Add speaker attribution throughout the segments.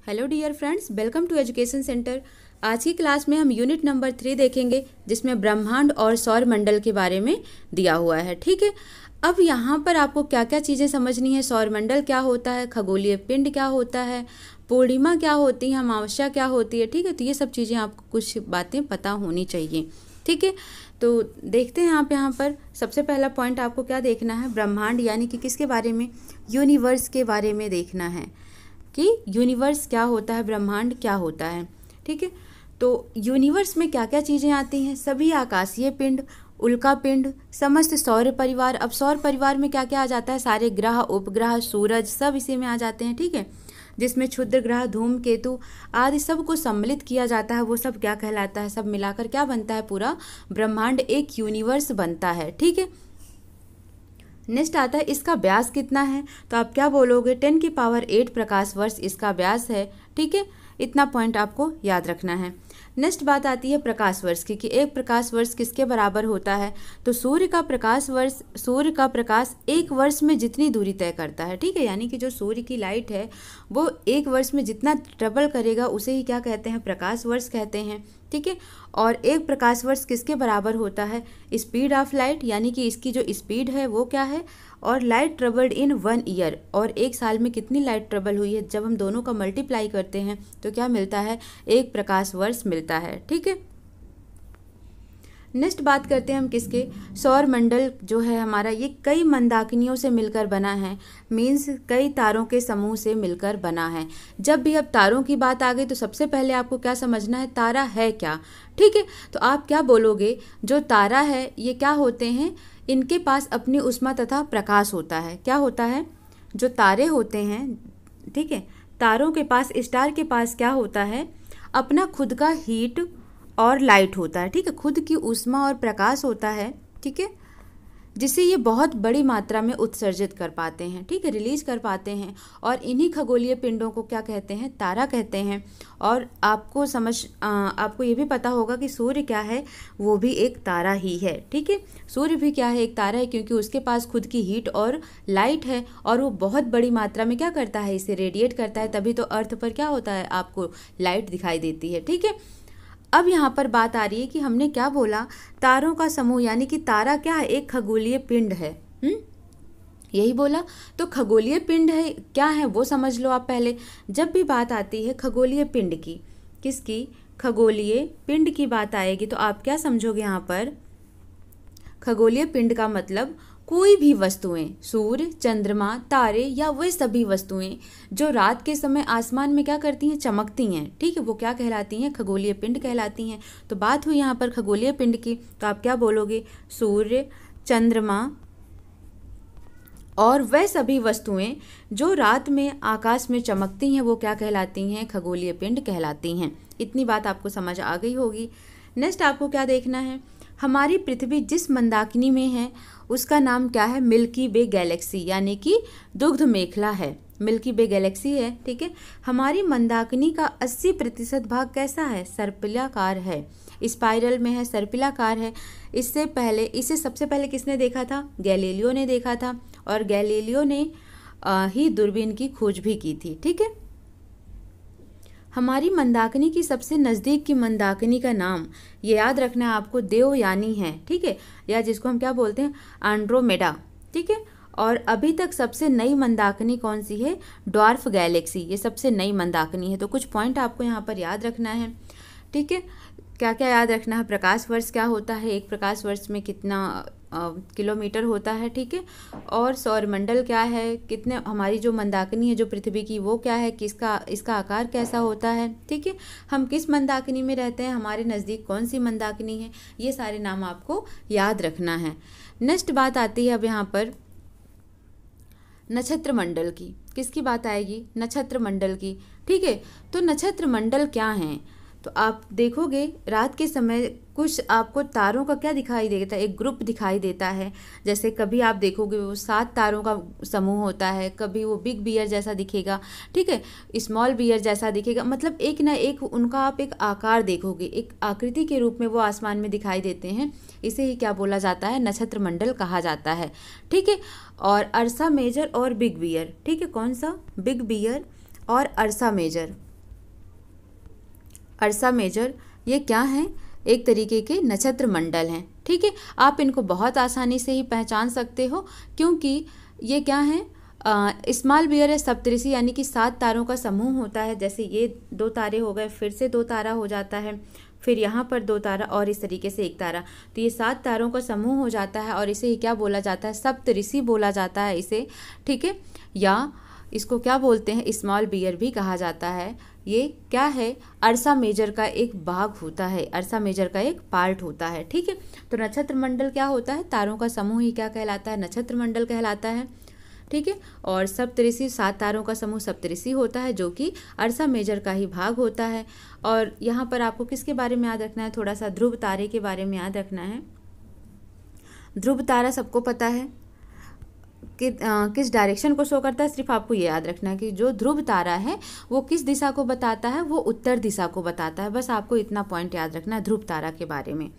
Speaker 1: Hello dear friends, welcome to education centre. आज की class में हम यूनिट नंबर 3 देखेंगे, जिसमें ब्रह्मांड और सौर मंडल के बारे में दिया हुआ है। ठीक है, अब यहाँ पर आपको क्या क्या चीज़ें समझनी है। सौर मंडल क्या होता है, खगोलीय पिंड क्या होता है, पूर्णिमा क्या होती है, अमावस्या क्या होती है। ठीक है, तो ये सब चीज़ें आपको कुछ बातें पता होनी चाहिए। ठीक है, तो देखते हैं आप यहाँ पर सबसे पहला पॉइंट आपको क्या देखना है। ब्रह्मांड यानी कि किसके बारे में, यूनिवर्स के बारे में देखना है कि यूनिवर्स क्या होता है, ब्रह्मांड क्या होता है। ठीक है, तो यूनिवर्स में क्या क्या चीज़ें आती हैं। सभी आकाशीय पिंड, उल्का पिंड, समस्त सौर परिवार। अब सौर परिवार में क्या क्या आ जाता है, सारे ग्रह, उपग्रह, सूरज, सब इसी में आ जाते हैं। ठीक है, जिसमें क्षुद्र ग्रह, धूमकेतु आदि सब को सम्मिलित किया जाता है। वो सब क्या कहलाता है, सब मिलाकर क्या बनता है, पूरा ब्रह्मांड एक यूनिवर्स बनता है। ठीक है, नेक्स्ट आता है इसका व्यास कितना है, तो आप क्या बोलोगे, 10 की पावर 8 प्रकाश वर्ष इसका व्यास है। ठीक है, इतना पॉइंट आपको याद रखना है। नेक्स्ट बात आती है प्रकाश वर्ष की, कि एक प्रकाश वर्ष किसके बराबर होता है, तो सूर्य का प्रकाश एक वर्ष में जितनी दूरी तय करता है। ठीक है, यानी कि जो सूर्य की लाइट है वो एक वर्ष में जितना ट्रेवल करेगा उसे ही क्या कहते हैं, प्रकाश वर्ष कहते हैं। ठीक है, और एक प्रकाश वर्ष किसके बराबर होता है, स्पीड ऑफ लाइट, यानी कि इसकी जो स्पीड है वो क्या है, और लाइट ट्रेवल्ड इन 1 ईयर, और एक साल में कितनी लाइट ट्रेवल हुई है, जब हम दोनों का मल्टीप्लाई करते हैं तो क्या मिलता है, एक प्रकाश वर्ष मिलता है। ठीक है, नेक्स्ट बात करते हैं हम किसके, सौर मंडल जो है हमारा, ये कई मंदाकिनियों से मिलकर बना है। मीन्स कई तारों के समूह से मिलकर बना है। जब भी अब तारों की बात आ गई तो सबसे पहले आपको क्या समझना है, तारा है क्या। ठीक है, तो आप क्या बोलोगे, जो तारा है ये क्या होते हैं, इनके पास अपनी ऊष्मा तथा प्रकाश होता है। क्या होता है, जो तारे होते हैं, ठीक है, तारों के पास, स्टार के पास क्या होता है, अपना खुद का हीट और लाइट होता है। ठीक है, खुद की ऊष्मा और प्रकाश होता है। ठीक है, जिसे ये बहुत बड़ी मात्रा में उत्सर्जित कर पाते हैं। ठीक है, रिलीज कर पाते हैं, और इन्हीं खगोलीय पिंडों को क्या कहते हैं, तारा कहते हैं। और आपको ये भी पता होगा कि सूर्य क्या है, वो भी एक तारा ही है। ठीक है, सूर्य भी क्या है, एक तारा है, क्योंकि उसके पास खुद की हीट और लाइट है, और वो बहुत बड़ी मात्रा में क्या करता है, इसे रेडिएट करता है, तभी तो अर्थ पर क्या होता है, आपको लाइट दिखाई देती है। ठीक है, अब यहाँ पर बात आ रही है कि हमने क्या बोला, तारों का समूह, यानी कि तारा क्या है, एक खगोलीय पिंड है। यही बोला, तो खगोलीय पिंड है क्या है वो समझ लो आप पहले। जब भी बात आती है खगोलीय पिंड की, किसकी, खगोलीय पिंड की बात आएगी, तो आप क्या समझोगे यहाँ पर, खगोलीय पिंड का मतलब कोई भी वस्तुएं, सूर्य, चंद्रमा, तारे, या वे सभी वस्तुएं जो रात के समय आसमान में क्या करती हैं, चमकती हैं। ठीक है, वो क्या कहलाती हैं, खगोलीय पिंड कहलाती हैं। तो बात हुई यहाँ पर खगोलीय पिंड की, तो आप क्या बोलोगे, सूर्य, चंद्रमा और वह सभी वस्तुएं जो रात में आकाश में चमकती हैं वो क्या कहलाती हैं, खगोलीय पिंड कहलाती हैं। इतनी बात आपको समझ आ गई होगी। नेक्स्ट आपको क्या देखना है, हमारी पृथ्वी जिस मंदाकिनी में है उसका नाम क्या है, मिल्की वे गैलेक्सी, यानी कि दुग्ध मेखला है, मिल्की वे गैलेक्सी है। ठीक है, हमारी मंदाकिनी का 80% भाग कैसा है, सर्पिलाकार है, स्पाइरल में है, सर्पिलाकार है। इसे सबसे पहले किसने देखा था, गैलीलियो ने देखा था, और गैलीलियो ने ही दूरबीन की खोज भी की थी। ठीक है, हमारी मंदाकिनी की सबसे नज़दीक की मंदाकिनी का नाम, ये याद रखना है आपको, देवयानी है। ठीक है, या जिसको हम क्या बोलते हैं, एंड्रोमेडा। ठीक है, और अभी तक सबसे नई मंदाकिनी कौन सी है, ड्वार्फ गैलेक्सी, ये सबसे नई मंदाकिनी है। तो कुछ पॉइंट आपको यहाँ पर याद रखना है। ठीक है, क्या क्या याद रखना है, प्रकाश वर्ष क्या होता है, एक प्रकाश वर्ष में कितना किलोमीटर होता है। ठीक है, और सौरमंडल क्या है, कितने, हमारी जो मंदाकिनी है जो पृथ्वी की वो क्या है, इसका आकार कैसा होता है। ठीक है, हम किस मंदाकिनी में रहते हैं, हमारे नज़दीक कौन सी मंदाकिनी है, ये सारे नाम आपको याद रखना है। नेक्स्ट बात आती है अब यहाँ पर नक्षत्र मंडल की, किसकी बात आएगी, नक्षत्र मंडल की। ठीक है, तो नक्षत्र मंडल क्या हैं, तो आप देखोगे रात के समय कुछ आपको तारों का क्या दिखाई देता है, एक ग्रुप दिखाई देता है। जैसे कभी आप देखोगे वो 7 तारों का समूह होता है, कभी वो बिग बियर जैसा दिखेगा, ठीक है, स्मॉल बियर जैसा दिखेगा, मतलब एक ना एक उनका आप एक आकार देखोगे, एक आकृति के रूप में वो आसमान में दिखाई देते हैं। इसे ही क्या बोला जाता है, नक्षत्र मंडल कहा जाता है। ठीक है, और अर्सा मेजर और बिग बियर, ठीक है, कौन सा, बिग बियर और अर्सा मेजर, अर्सा मेजर ये क्या हैं? एक तरीके के नक्षत्र मंडल हैं। ठीक है, आप इनको बहुत आसानी से ही पहचान सकते हो क्योंकि ये क्या हैं? स्मॉल बियर है सप्तऋषि, यानी कि 7 तारों का समूह होता है। जैसे ये 2 तारे हो गए, फिर से 2 तारा हो जाता है, फिर यहाँ पर 2 तारा और इस तरीके से 1 तारा। तो ये 7 तारों का समूह हो जाता है और इसे ही क्या बोला जाता है? सप्तऋषि बोला जाता है इसे। ठीक है, या इसको क्या बोलते हैं? स्मॉल बियर भी कहा जाता है। ये क्या है? अर्सा मेजर का एक भाग होता है, अर्सा मेजर का एक पार्ट होता है। ठीक है, तो नक्षत्र मंडल क्या होता है? तारों का समूह ही क्या कहलाता है? नक्षत्र मंडल कहलाता है। ठीक है, और सप्तऋषि 7 तारों का समूह सप्तऋषि होता है जो कि अर्सा मेजर का ही भाग होता है। और यहाँ पर आपको किसके बारे में याद रखना है? थोड़ा सा ध्रुव तारे के बारे में याद रखना है। ध्रुव तारा सबको पता है कि किस डायरेक्शन को शो करता है। सिर्फ आपको ये याद रखना है कि जो ध्रुव तारा है वो किस दिशा को बताता है? वो उत्तर दिशा को बताता है। बस आपको इतना पॉइंट याद रखना है ध्रुव तारा के बारे में।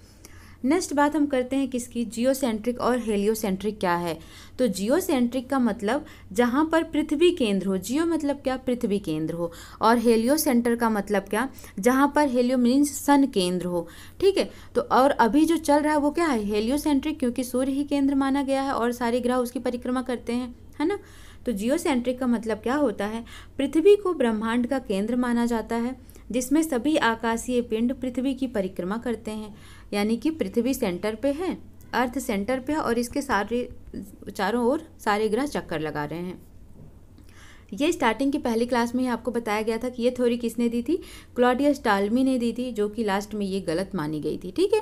Speaker 1: नेक्स्ट बात हम करते हैं किसकी? जियोसेंट्रिक और हेलियोसेंट्रिक क्या है? तो जियोसेंट्रिक का मतलब जहाँ पर पृथ्वी केंद्र हो, जियो मतलब क्या? पृथ्वी केंद्र हो, और हेलियोसेंटर का मतलब क्या? जहाँ पर हेलियो मीन्स सन केंद्र हो। ठीक है, तो और अभी जो चल रहा है वो क्या है? हेलियोसेंट्रिक, क्योंकि सूर्य ही केंद्र माना गया है और सारे ग्रह उसकी परिक्रमा करते हैं, है ना। तो जियोसेंट्रिक का मतलब क्या होता है? पृथ्वी को ब्रह्मांड का केंद्र माना जाता है जिसमें सभी आकाशीय पिंड पृथ्वी की परिक्रमा करते हैं, यानी कि पृथ्वी सेंटर पे है, अर्थ सेंटर पे है और इसके सारे चारों ओर सारे ग्रह चक्कर लगा रहे हैं। ये स्टार्टिंग की पहली क्लास में ही आपको बताया गया था कि ये थ्योरी किसने दी थी? क्लॉडियस टालमी ने दी थी, जो कि लास्ट में ये गलत मानी गई थी। ठीक है,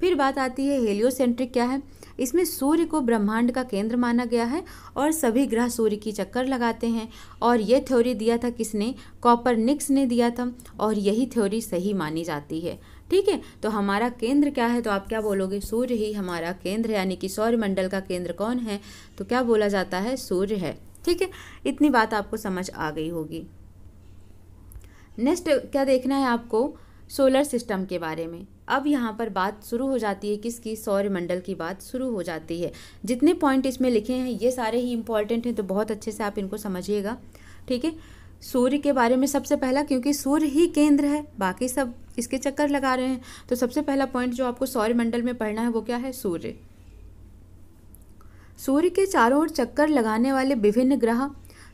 Speaker 1: फिर बात आती है हेलियोसेंट्रिक क्या है? इसमें सूर्य को ब्रह्मांड का केंद्र माना गया है और सभी ग्रह सूर्य की चक्कर लगाते हैं। और ये थ्योरी दिया था किसने? कॉपरनिकस ने दिया था और यही थ्योरी सही मानी जाती है। ठीक है, तो हमारा केंद्र क्या है? तो आप क्या बोलोगे? सूर्य ही हमारा केंद्र है, यानी कि सौरमंडल का केंद्र कौन है? तो क्या बोला जाता है? सूर्य है। ठीक है, इतनी बात आपको समझ आ गई होगी। नेक्स्ट क्या देखना है आपको? सोलर सिस्टम के बारे में। अब यहाँ पर बात शुरू हो जाती है किसकी? सौरमंडल की बात शुरू हो जाती है। जितने पॉइंट इसमें लिखे हैं ये सारे ही इंपॉर्टेंट हैं, तो बहुत अच्छे से आप इनको समझिएगा। ठीक है, सूर्य के बारे में सबसे पहला, क्योंकि सूर्य ही केंद्र है, बाकी सब इसके चक्कर लगा रहे हैं, तो सबसे पहला पॉइंट जो आपको सौरमंडल में पढ़ना है वो क्या है? सूर्य। सूर्य के चारों ओर चक्कर लगाने वाले विभिन्न ग्रह,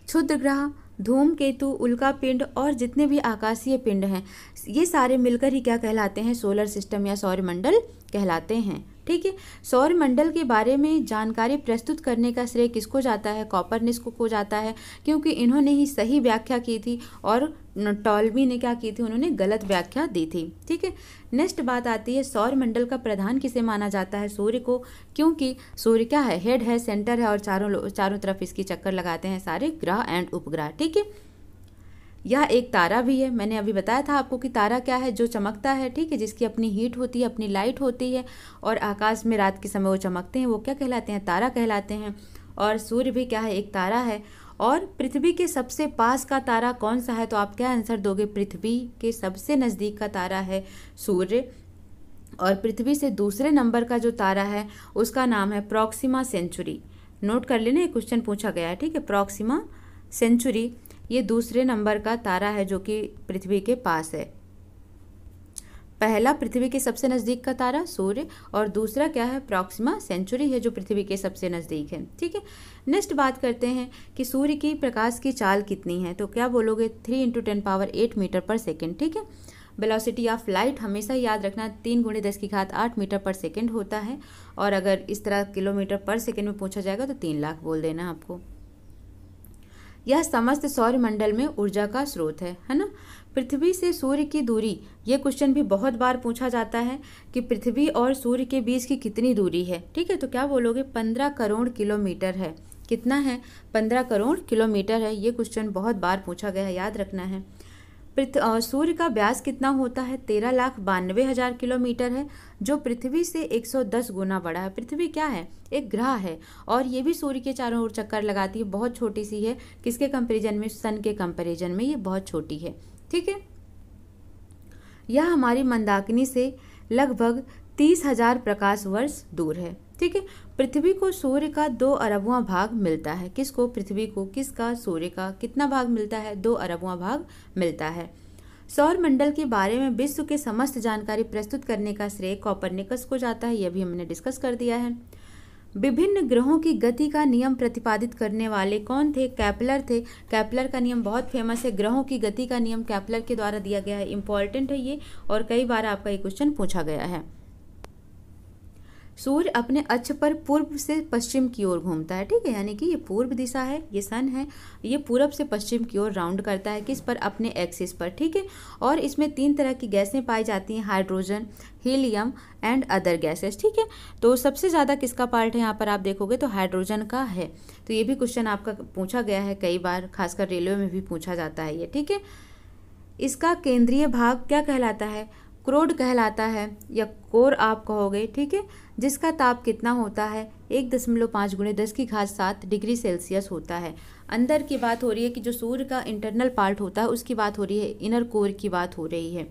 Speaker 1: क्षुद्र ग्रह, धूमकेतु, उल्का पिंड और जितने भी आकाशीय पिंड हैं, ये सारे मिलकर ही क्या कहलाते हैं? सोलर सिस्टम या सौरमंडल कहलाते हैं। ठीक है, सौरमंडल के बारे में जानकारी प्रस्तुत करने का श्रेय किसको जाता है? कॉपरनिकस को जाता है, क्योंकि इन्होंने ही सही व्याख्या की थी और टॉलमी ने क्या की थी? उन्होंने गलत व्याख्या दी थी। ठीक है, नेक्स्ट बात आती है सौरमंडल का प्रधान किसे माना जाता है? सूर्य को, क्योंकि सूर्य क्या है? हेड है, सेंटर है और चारों तरफ इसकी चक्कर लगाते हैं सारे ग्रह एंड उपग्रह। ठीक है, यह एक तारा भी है। मैंने अभी बताया था आपको कि तारा क्या है? जो चमकता है, ठीक है, जिसकी अपनी हीट होती है, अपनी लाइट होती है और आकाश में रात के समय वो चमकते हैं, वो क्या कहलाते हैं? तारा कहलाते हैं। और सूर्य भी क्या है? एक तारा है। और पृथ्वी के सबसे पास का तारा कौन सा है? तो आप क्या आंसर दोगे? पृथ्वी के सबसे नज़दीक का तारा है सूर्य। और पृथ्वी से दूसरे नंबर का जो तारा है उसका नाम है प्रॉक्सिमा सेंचुरी। नोट कर लेना, ये क्वेश्चन पूछा गया है। ठीक है, प्रॉक्सिमा सेंचुरी ये दूसरे नंबर का तारा है जो कि पृथ्वी के पास है। पहला पृथ्वी के सबसे नज़दीक का तारा सूर्य और दूसरा क्या है? प्रॉक्सिमा सेंचुरी है जो पृथ्वी के सबसे नज़दीक है। ठीक है, नेक्स्ट बात करते हैं कि सूर्य की प्रकाश की चाल कितनी है? तो क्या बोलोगे? 3 × 10⁸ मीटर पर सेकेंड। ठीक है, वेलोसिटी ऑफ लाइट हमेशा याद रखना 3 × 10⁸ मीटर पर सेकेंड होता है। और अगर इस तरह किलोमीटर पर सेकेंड में पूछा जाएगा तो 3 लाख बोल देना आपको। यह समस्त सौरमंडल में ऊर्जा का स्रोत है ना। पृथ्वी से सूर्य की दूरी, ये क्वेश्चन भी बहुत बार पूछा जाता है कि पृथ्वी और सूर्य के बीच की कितनी दूरी है। ठीक है, तो क्या बोलोगे? 15 करोड़ किलोमीटर है। कितना है? 15 करोड़ किलोमीटर है। ये क्वेश्चन बहुत बार पूछा गया है, याद रखना है। सूर्य का व्यास कितना होता है? 13,92,000 किलोमीटर है, जो पृथ्वी से 110 गुना बड़ा है। पृथ्वी क्या है? एक ग्रह है और ये भी सूर्य के चारों ओर चक्कर लगाती है। बहुत छोटी सी है, किसके कंपैरिजन में? सन के कंपैरिजन में ये बहुत छोटी है। ठीक है, यह हमारी मंदाकिनी से लगभग 30,000 प्रकाश वर्ष दूर है। ठीक है, पृथ्वी को सूर्य का 2 अरबवां भाग मिलता है। किसको? पृथ्वी को। किसका? सूर्य का। कितना भाग मिलता है? 2 अरबवां भाग मिलता है। सौर मंडल के बारे में विश्व के समस्त जानकारी प्रस्तुत करने का श्रेय कोपरनिकस को जाता है, यह भी हमने डिस्कस कर दिया है। विभिन्न ग्रहों की गति का नियम प्रतिपादित करने वाले कौन थे? केपलर थे। केपलर का नियम बहुत फेमस है, ग्रहों की गति का नियम केपलर के द्वारा दिया गया है, इंपॉर्टेंट है ये और कई बार आपका ये क्वेश्चन पूछा गया है। सूर्य अपने अक्ष पर पूर्व से पश्चिम की ओर घूमता है, ठीक है, यानी कि ये पूर्व दिशा है, ये सन है, ये पूरब से पश्चिम की ओर राउंड करता है, किस पर? अपने एक्सिस पर, ठीक है। और इसमें 3 तरह की गैसें पाई जाती हैं, hydrogen, helium and other gases, ठीक है। तो सबसे ज़्यादा किसका पार्ट है यहाँ पर आप देखोगे तो हाइड्रोजन का है। तो ये भी क्वेश्चन आपका पूछा गया है कई बार, खासकर रेलवे में भी पूछा जाता है ये, ठीक है। इसका केंद्रीय भाग क्या कहलाता है? क्रोड कहलाता है या कोर आप कहोगे, ठीक है, जिसका ताप कितना होता है? 1.5 × 10⁻7 डिग्री सेल्सियस होता है। अंदर की बात हो रही है कि जो सूर्य का इंटरनल पार्ट होता है उसकी बात हो रही है, इनर कोर की बात हो रही है।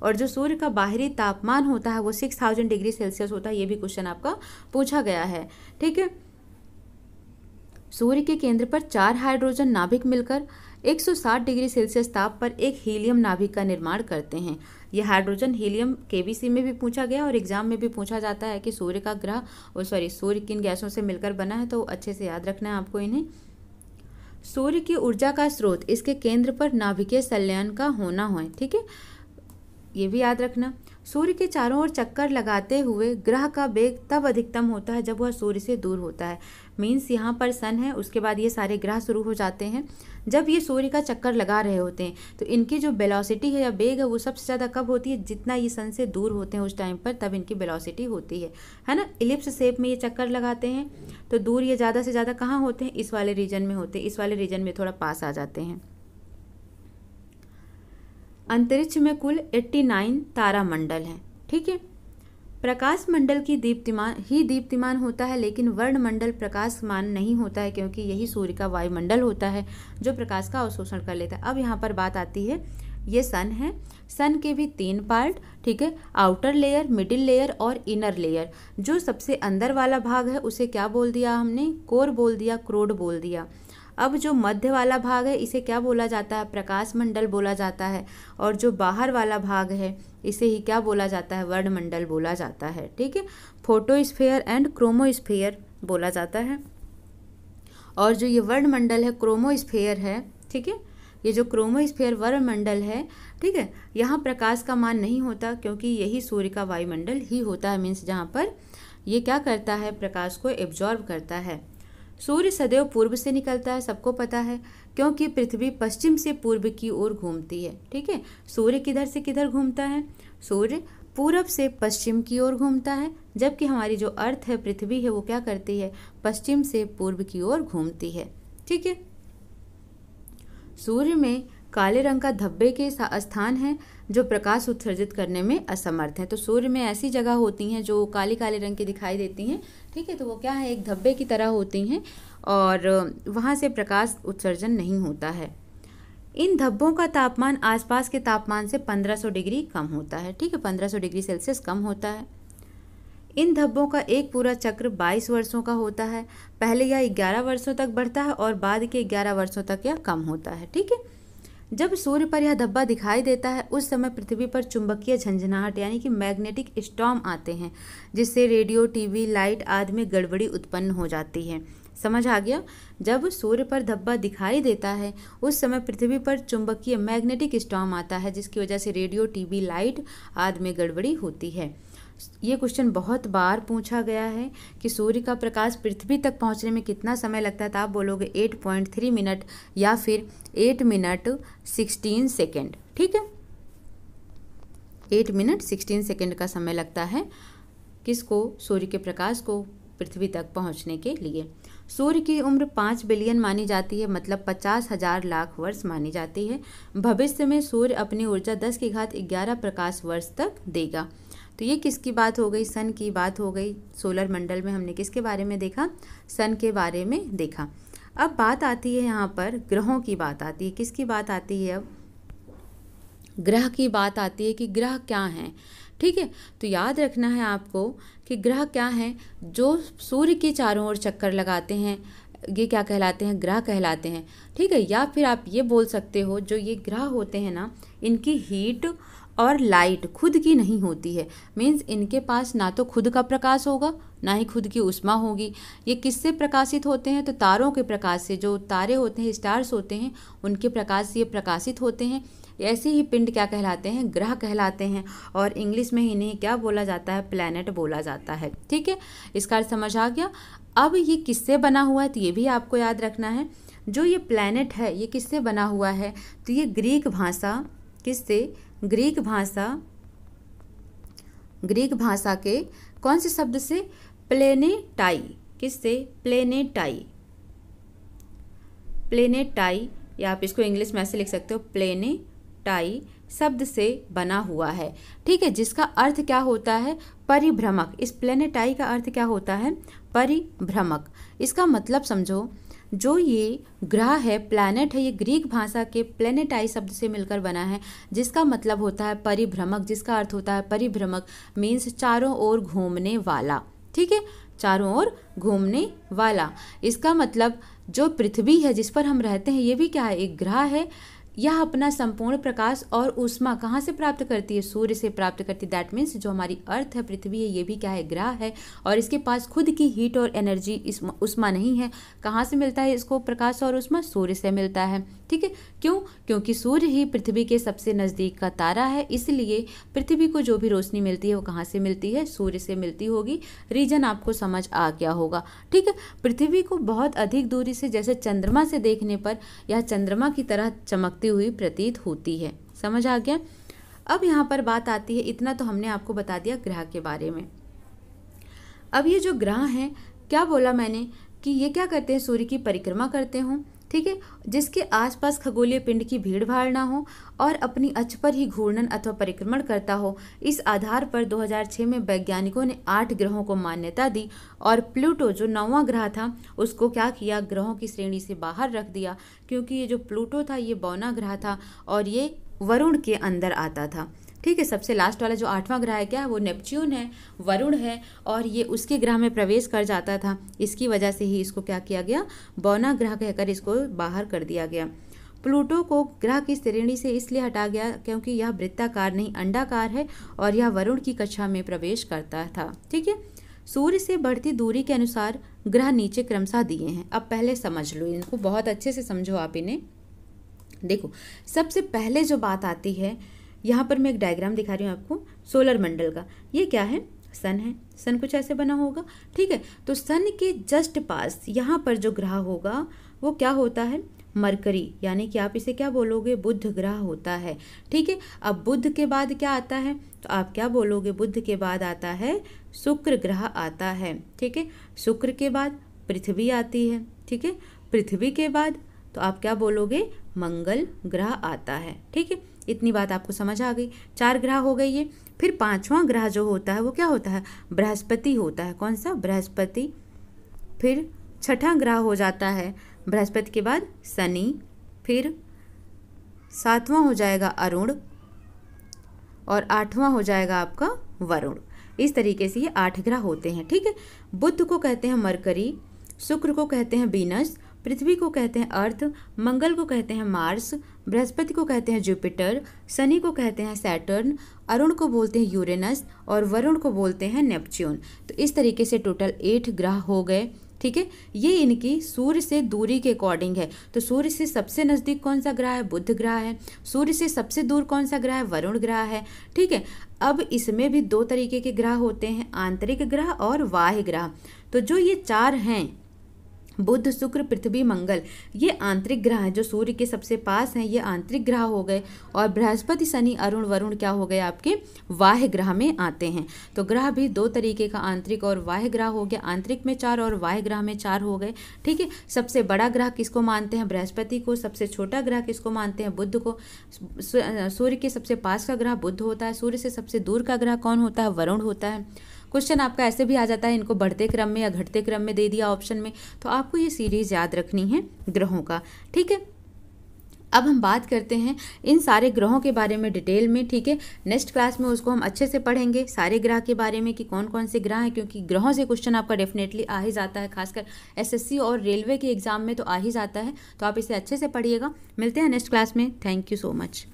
Speaker 1: और जो सूर्य का बाहरी तापमान होता है वो 6000 डिग्री सेल्सियस होता है, ये भी क्वेश्चन आपका पूछा गया है, ठीक है। सूर्य के केंद्र पर 4 हाइड्रोजन नाभिक मिलकर 160 डिग्री सेल्सियस ताप पर एक हीलियम नाभिक का निर्माण करते हैं। यह हाइड्रोजन हीलियम केबीसी में भी पूछा गया और एग्जाम में भी पूछा जाता है कि सूर्य का ग्रह सूर्य किन गैसों से मिलकर बना है, तो अच्छे से याद रखना है आपको इन्हें। सूर्य की ऊर्जा का स्रोत इसके केंद्र पर नाभिकीय संलयन का होना है, ठीक है, ये भी याद रखना। सूर्य के चारों ओर चक्कर लगाते हुए ग्रह का वेग तब अधिकतम होता है जब वह सूर्य से दूर होता है। मीन्स यहाँ पर सन है, उसके बाद ये सारे ग्रह शुरू हो जाते हैं। जब ये सूर्य का चक्कर लगा रहे होते हैं तो इनकी जो वेलोसिटी है या वेग है वो सबसे ज़्यादा कब होती है? जितना ये सन से दूर होते हैं उस टाइम पर, तब इनकी वेलोसिटी होती है ना। इलिप्स शेप में ये चक्कर लगाते हैं तो दूर ये ज़्यादा से ज़्यादा कहाँ होते हैं? इस वाले रीजन में होते हैं, इस वाले रीजन में थोड़ा पास आ जाते हैं। अंतरिक्ष में कुल 89 तारामंडल हैं, ठीक है। प्रकाश मंडल की दीप्तिमान होता है, लेकिन वर्णमंडल प्रकाशमान नहीं होता है, क्योंकि यही सूर्य का वायुमंडल होता है जो प्रकाश का अवशोषण कर लेता है। अब यहाँ पर बात आती है, ये सन है, सन के भी 3 पार्ट, ठीक है, आउटर लेयर, मिडिल लेयर और इनर लेयर। जो सबसे अंदर वाला भाग है उसे क्या बोल दिया हमने? कोर बोल दिया, क्रोड बोल दिया। अब जो मध्य वाला भाग है इसे क्या बोला जाता है? प्रकाश मंडल बोला जाता है। और जो बाहर वाला भाग है इसे ही क्या बोला जाता है? वर्णमंडल बोला जाता है, ठीक है। फोटोस्फीयर एंड क्रोमोस्फीयर बोला जाता है। और जो ये वर्णमंडल है, क्रोमोस्फीयर है, ठीक है, ये जो क्रोमोस्फीयर वर्णमंडल है, ठीक है, यहाँ प्रकाश का मान नहीं होता क्योंकि यही सूर्य का वायुमंडल ही होता है। मीन्स जहाँ पर ये क्या करता है? प्रकाश को एब्जॉर्ब करता है। सूर्य सदैव पूर्व से निकलता है, सबको पता है, क्योंकि पृथ्वी पश्चिम से पूर्व की ओर घूमती है, ठीक है। सूर्य किधर से किधर घूमता है? सूर्य पूरब से पश्चिम की ओर घूमता है, जबकि हमारी जो अर्थ है, पृथ्वी है, वो क्या करती है? पश्चिम से पूर्व की ओर घूमती है, ठीक है। सूर्य में काले रंग का धब्बे के स्थान है जो प्रकाश उत्सर्जित करने में असमर्थ है। तो सूर्य में ऐसी जगह होती हैं जो काले काले रंग की दिखाई देती हैं, ठीक है, तो वो क्या है? एक धब्बे की तरह होती हैं और वहाँ से प्रकाश उत्सर्जन नहीं होता है। इन धब्बों का तापमान आसपास के तापमान से 1500 डिग्री कम होता है, ठीक है, 1500 डिग्री सेल्सियस कम होता है। इन धब्बों का एक पूरा चक्र 22 वर्षों का होता है। पहले यह 11 वर्षों तक बढ़ता है और बाद के 11 वर्षों तक यह कम होता है, ठीक है। जब सूर्य पर यह धब्बा दिखाई देता है उस समय पृथ्वी पर चुंबकीय झंझनाहट यानी कि मैग्नेटिक स्टॉर्म आते हैं, जिससे रेडियो, टीवी, लाइट आदि में गड़बड़ी उत्पन्न हो जाती है। समझ आ गया? जब सूर्य पर धब्बा दिखाई देता है उस समय पृथ्वी पर चुंबकीय मैग्नेटिक स्टॉर्म आता है, जिसकी वजह से रेडियो, टीवी, लाइट आदि में गड़बड़ी होती है। ये क्वेश्चन बहुत बार पूछा गया है कि सूर्य का प्रकाश पृथ्वी तक पहुंचने में कितना समय लगता है, तो आप बोलोगे 8.3 मिनट या फिर 8 मिनट 16 सेकेंड, ठीक है। 8 मिनट 16 सेकेंड का समय लगता है किसको? सूर्य के प्रकाश को पृथ्वी तक पहुंचने के लिए। सूर्य की उम्र 5 बिलियन मानी जाती है, मतलब 50,000 लाख वर्ष मानी जाती है। भविष्य में सूर्य अपनी ऊर्जा 10⁻11 प्रकाश वर्ष तक देगा। तो ये किसकी बात हो गई? सन की बात हो गई। सोलर मंडल में हमने किसके बारे में देखा? सन के बारे में देखा। अब बात आती है यहाँ पर ग्रहों की बात आती है। किसकी बात आती है? अब ग्रह की बात आती है कि ग्रह क्या हैं, ठीक है। तो याद रखना है आपको कि ग्रह क्या हैं? जो सूर्य के चारों ओर चक्कर लगाते हैं ये क्या कहलाते हैं, ग्रह कहलाते हैं। ठीक है, या फिर आप ये बोल सकते हो जो ये ग्रह होते हैं ना, इनकी हीट और लाइट खुद की नहीं होती है। मीन्स इनके पास ना तो खुद का प्रकाश होगा, ना ही खुद की ऊष्मा होगी। ये किससे प्रकाशित होते हैं, तो तारों के प्रकाश से। जो तारे होते हैं, स्टार्स होते हैं, उनके प्रकाश से ये प्रकाशित होते हैं। ऐसे ही पिंड क्या कहलाते हैं, ग्रह कहलाते हैं। और इंग्लिश में इन्हें क्या बोला जाता है, प्लैनेट बोला जाता है। ठीक है, इसका अर्थ समझ आ गया। अब ये किससे बना हुआ है, तो ये भी आपको याद रखना है। जो ये प्लैनेट है ये किससे बना हुआ है, तो ये ग्रीक भाषा, किससे, ग्रीक भाषा के कौन से शब्द से, प्लेनेटाई, किससे, प्लेनेटाई, प्लेनेटाई, या आप इसको इंग्लिश में ऐसे लिख सकते हो, प्लेनेटाई शब्द से बना हुआ है। ठीक है, जिसका अर्थ क्या होता है, परिभ्रमक। इस प्लेनेटाई का अर्थ क्या होता है, परिभ्रमक। इसका मतलब समझो, जो ये ग्रह है, प्लैनेट है, ये ग्रीक भाषा के प्लेनेटाई शब्द से मिलकर बना है, जिसका मतलब होता है परिभ्रमक, जिसका अर्थ होता है परिभ्रमक मीन्स चारों ओर घूमने वाला। ठीक है, चारों ओर घूमने वाला। इसका मतलब जो पृथ्वी है जिस पर हम रहते हैं, ये भी क्या है, एक ग्रह है। यह अपना संपूर्ण प्रकाश और ऊष्मा कहाँ से प्राप्त करती है, सूर्य से प्राप्त करती है। दैट मीन्स जो हमारी अर्थ है, पृथ्वी है, ये भी क्या है, ग्रह है। और इसके पास खुद की हीट और एनर्जी, ऊष्मा नहीं है। कहाँ से मिलता है इसको प्रकाश और ऊष्मा, सूर्य से मिलता है। ठीक है, क्यों, क्योंकि सूर्य ही पृथ्वी के सबसे नज़दीक का तारा है, इसलिए पृथ्वी को जो भी रोशनी मिलती है वो कहाँ से मिलती है, सूर्य से मिलती होगी। रीजन आपको समझ आ गया होगा। ठीक है, पृथ्वी को बहुत अधिक दूरी से, जैसे चंद्रमा से देखने पर यह चंद्रमा की तरह चमकती हुई प्रतीत होती है। समझ आ गया। अब यहाँ पर बात आती है, इतना तो हमने आपको बता दिया ग्रह के बारे में। अब ये जो ग्रह हैं, क्या बोला मैंने कि ये क्या करते हैं, सूर्य की परिक्रमा करते हों। ठीक है, जिसके आसपास खगोलीय पिंड की भीड़ भाड़ ना हो और अपनी अक्ष पर ही घूर्णन अथवा परिक्रमण करता हो। इस आधार पर 2006 में वैज्ञानिकों ने 8 ग्रहों को मान्यता दी और प्लूटो जो 9वां ग्रह था उसको क्या किया, ग्रहों की श्रेणी से बाहर रख दिया, क्योंकि ये जो प्लूटो था ये बौना ग्रह था और ये वरुण के अंदर आता था। ठीक है, सबसे लास्ट वाला जो 8वां ग्रह है क्या है, वो नेपच्यून है, वरुण है, और ये उसके ग्रह में प्रवेश कर जाता था। इसकी वजह से ही इसको क्या किया गया, बौना ग्रह कहकर इसको बाहर कर दिया गया। प्लूटो को ग्रह की श्रेणी से इसलिए हटा गया क्योंकि यह वृत्ताकार नहीं अंडाकार है और यह वरुण की कक्षा में प्रवेश करता था। ठीक है, सूर्य से बढ़ती दूरी के अनुसार ग्रह नीचे क्रमशः दिए हैं। अब पहले समझ लो, इनको बहुत अच्छे से समझो आप इन्हें। देखो, सबसे पहले जो बात आती है, यहाँ पर मैं एक डायग्राम दिखा रही हूँ आपको सोलर मंडल का। ये क्या है, सन है। सन कुछ ऐसे बना होगा। ठीक है, तो सन के जस्ट पास यहाँ पर जो ग्रह होगा वो क्या होता है, मरकरी, यानी कि आप इसे क्या बोलोगे, बुध ग्रह होता है। ठीक है, अब बुध के बाद क्या आता है, तो आप क्या बोलोगे, बुध के बाद आता है शुक्र ग्रह आता है। ठीक है, शुक्र के बाद पृथ्वी आती है। ठीक है, पृथ्वी के बाद तो आप क्या बोलोगे, मंगल ग्रह आता है। ठीक है, इतनी बात आपको समझ आ गई। 4 ग्रह हो गए ये। फिर 5वां ग्रह जो होता है वो क्या होता है, बृहस्पति होता है। कौन सा, बृहस्पति। फिर 6ठा ग्रह हो जाता है बृहस्पति के बाद शनि। फिर 7वां हो जाएगा अरुण और 8वां हो जाएगा आपका वरुण। इस तरीके से ये 8 ग्रह होते हैं। ठीक है, बुध को कहते हैं मरकरी, शुक्र को कहते हैं वीनस, पृथ्वी को कहते हैं अर्थ, मंगल को कहते हैं मार्स, बृहस्पति को कहते हैं जुपिटर, शनि को कहते हैं सैटर्न, अरुण को बोलते हैं यूरेनस और वरुण को बोलते हैं नेपच्यून। तो इस तरीके से टोटल 8 ग्रह हो गए। ठीक है, ये इनकी सूर्य से दूरी के अकॉर्डिंग है। तो सूर्य से सबसे नज़दीक कौन सा ग्रह है, बुध ग्रह है। सूर्य से सबसे दूर कौन सा ग्रह है, वरुण ग्रह है। ठीक है, अब इसमें भी 2 तरीके के ग्रह होते हैं, आंतरिक ग्रह और बाह्य ग्रह। तो जो ये 4 हैं, बुध शुक्र पृथ्वी मंगल, ये आंतरिक ग्रह हैं जो सूर्य के सबसे पास हैं, ये आंतरिक ग्रह हो गए। और बृहस्पति शनि अरुण वरुण क्या हो गए, आपके बाह्य ग्रह में आते हैं। तो ग्रह भी 2 तरीके का, आंतरिक और बाह्य ग्रह हो गया। आंतरिक में 4 और बाह्य ग्रह में 4 हो गए। ठीक है, सबसे बड़ा ग्रह किसको मानते हैं, बृहस्पति को। सबसे छोटा ग्रह किसको मानते हैं, बुध को। सूर्य के सबसे पास का ग्रह बुध होता है। सूर्य से सबसे दूर का ग्रह कौन होता है, वरुण होता है। क्वेश्चन आपका ऐसे भी आ जाता है, इनको बढ़ते क्रम में या घटते क्रम में दे दिया ऑप्शन में, तो आपको ये सीरीज याद रखनी है ग्रहों का। ठीक है, अब हम बात करते हैं इन सारे ग्रहों के बारे में डिटेल में, ठीक है। नेक्स्ट क्लास में उसको हम अच्छे से पढ़ेंगे, सारे ग्रह के बारे में कि कौन कौन से ग्रह हैं, क्योंकि ग्रहों से क्वेश्चन आपका डेफिनेटली आ ही जाता है, खासकर एसएससी और रेलवे के एग्जाम में तो आ ही जाता है। तो आप इसे अच्छे से पढ़िएगा। मिलते हैं नेक्स्ट क्लास में। Thank you so much.